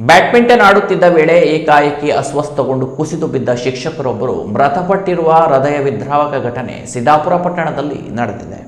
Badminton ಆಡುತ್ತಿದ್ದ ವೇಳೆ ಏಕಾಏಕಿ ಅಸ್ವಸ್ಥಗೊಂಡು ಕುಸಿದು ಬಿದ್ದ ಶಿಕ್ಷಕರೊಬ್ಬರು ಮೃತಪಟ್ಟಿರುವ ಹೃದಯ ವಿದ್ರಾವಕ ಘಟನೆ ಸಿದ್ದಾಪುರ ಪಟ್ಟಣದಲ್ಲಿ ನಡೆದಿದೆ.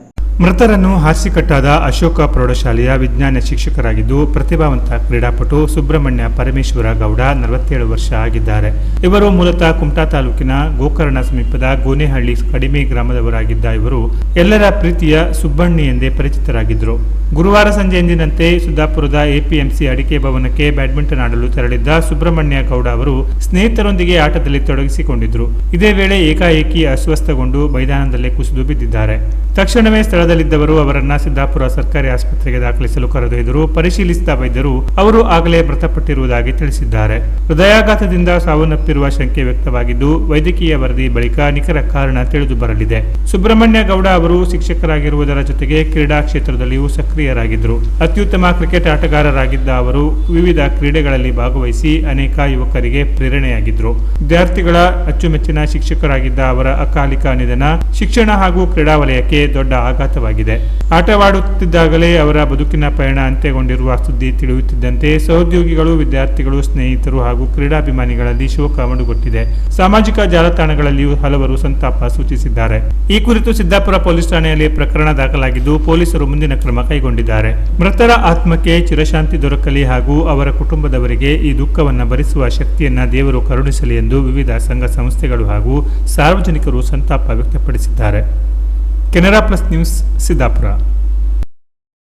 ಮೃತರನ್ನು ಹಾಸಿಕಟ್ಟಾದ ಅಶೋಕ ಪ್ರೌಢಶಾಲೆಯ ವಿಜ್ಞಾನ ಶಿಕ್ಷಕರಾಗಿದ್ದು ಪ್ರತಿಭಾವಂತ ಕ್ರೀಡಾಪಟು ಸುಬ್ರಹ್ಮಣ್ಯ ಪರಮೇಶ್ವರ ಗೌಡ 47 ವರ್ಷ ಆಗಿದ್ದಾರೆ. ಇವರು ಮೂಲತಃ ಕುಮಟಾ ತಾಲೂಕಿನ ಗೋಕರ್ಣ ಸಮೀಪದ ಗೋನೆಹಳ್ಳಿ ಕಡಿಮೆ ಗ್ರಾಮದವರಾಗಿದ್ದ ಇವರು ಎಲ್ಲರ ಪ್ರೀತಿಯ ಸುಬ್ಬಣ್ಣಿ ಎಂದೇ ಪರಿಚಿತರಾಗಿದ್ದರು. ಗುರುವಾರ ಸಂಜೆ ಎಂದಿನಂತೆ ಸಿದ್ದಾಪುರದ ಎಪಿಎಂಸಿ ಅಡಿಕೆ ಭವನಕ್ಕೆ ಬ್ಯಾಡ್ಮಿಂಟನ್ ಆಡಲು ತೆರಳಿದ್ದ ಸುಬ್ರಹ್ಮಣ್ಯ ಗೌಡ ಅವರು ಸ್ನೇಹಿತರೊಂದಿಗೆ ಆಟದಲ್ಲಿ ತೊಡಗಿಸಿಕೊಂಡಿದ್ದರು. ಇದೇ ವೇಳೆ ಏಕಾಏಕಿ ಅಸ್ವಸ್ಥಗೊಂಡು ಮೈದಾನದಲ್ಲೇ ಕುಸಿದು ಬಿದ್ದಿದ್ದಾರೆ. ತಕ್ಷಣವೇ ಸ್ಥಳದಲ್ಲಿದ್ದವರು ಅವರನ್ನ ಸಿದ್ದಾಪುರ ಸರ್ಕಾರಿ ಆಸ್ಪತ್ರೆಗೆ ದಾಖಲಿಸಲು ಕರೆದೊಯ್ದರು. ಪರಿಶೀಲಿಸಿದ ವೈದ್ಯರು ಅವರು ಆಗಲೇ ಮೃತಪಟ್ಟಿರುವುದಾಗಿ ತಿಳಿಸಿದ್ದಾರೆ. ಹೃದಯಾಘಾತದಿಂದ ಸಾವನ್ನಪ್ಪಿರುವ ಶಂಕೆ ವ್ಯಕ್ತವಾಗಿದ್ದು ವೈದ್ಯಕೀಯ ವರದಿ ಬಳಿಕ ನಿಖರ ಕಾರಣ ತಿಳಿದು ಬರಲಿದೆ. ಸುಬ್ರಹ್ಮಣ್ಯ ಗೌಡ ಅವರು ಶಿಕ್ಷಕರಾಗಿರುವುದರ ಜೊತೆಗೆ ಕ್ರೀಡಾ ಕ್ಷೇತ್ರದಲ್ಲಿಯೂ ಸಕ್ರಿಯರಾಗಿದ್ದರು. ಅತ್ಯುತ್ತಮ ಕ್ರಿಕೆಟ್ ಆಟಗಾರರಾಗಿದ್ದ ಅವರು ವಿವಿಧ ಕ್ರೀಡೆಗಳಲ್ಲಿ ಭಾಗವಹಿಸಿ ಅನೇಕ ಯುವಕರಿಗೆ ಪ್ರೇರಣೆಯಾಗಿದ್ದರು. ವಿದ್ಯಾರ್ಥಿಗಳ ಅಚ್ಚುಮೆಚ್ಚಿನ ಶಿಕ್ಷಕರಾಗಿದ್ದ ಅವರ ಅಕಾಲಿಕ ನಿಧನ ಶಿಕ್ಷಣ ಹಾಗೂ ಕ್ರೀಡಾ ವಲಯಕ್ಕೆ ದೊಡ್ಡ ಆಘಾತವಾಗಿದೆ. ಆಟವಾಡುತ್ತಿದ್ದಾಗಲೇ ಅವರ ಬದುಕಿನ ಪಯಣ ಅಂತ್ಯಗೊಂಡಿರುವ ಸುದ್ದಿ ತಿಳಿಯುತ್ತಿದ್ದಂತೆ ಸಹೋದ್ಯೋಗಿಗಳು, ವಿದ್ಯಾರ್ಥಿಗಳು, ಸ್ನೇಹಿತರು ಹಾಗೂ ಕ್ರೀಡಾಭಿಮಾನಿಗಳಲ್ಲಿ ಶೋಕ ಮಡುಗಟ್ಟಿದೆ. ಸಾಮಾಜಿಕ ಜಾಲತಾಣಗಳಲ್ಲಿಯೂ ಹಲವರು ಸಂತಾಪ ಸೂಚಿಸಿದ್ದಾರೆ. ಈ ಕುರಿತು ಸಿದ್ದಾಪುರ ಪೊಲೀಸ್ ಠಾಣೆಯಲ್ಲಿ ಪ್ರಕರಣ ದಾಖಲಾಗಿದ್ದು ಪೊಲೀಸರು ಮುಂದಿನ ಕ್ರಮ ಕೈಗೊಂಡಿದ್ದಾರೆ. ಮೃತರ ಆತ್ಮಕ್ಕೆ ಚಿರಶಾಂತಿ ದೊರಕಲಿ ಹಾಗೂ ಅವರ ಕುಟುಂಬದವರಿಗೆ ಈ ದುಃಖವನ್ನು ಭರಿಸುವ ಶಕ್ತಿಯನ್ನ ದೇವರು ಕರುಣಿಸಲಿ ಎಂದು ವಿವಿಧ ಸಂಘ ಸಂಸ್ಥೆಗಳು ಹಾಗೂ ಸಾರ್ವಜನಿಕರು ಸಂತಾಪ ವ್ಯಕ್ತಪಡಿಸಿದ್ದಾರೆ. Canara plus news Siddapura.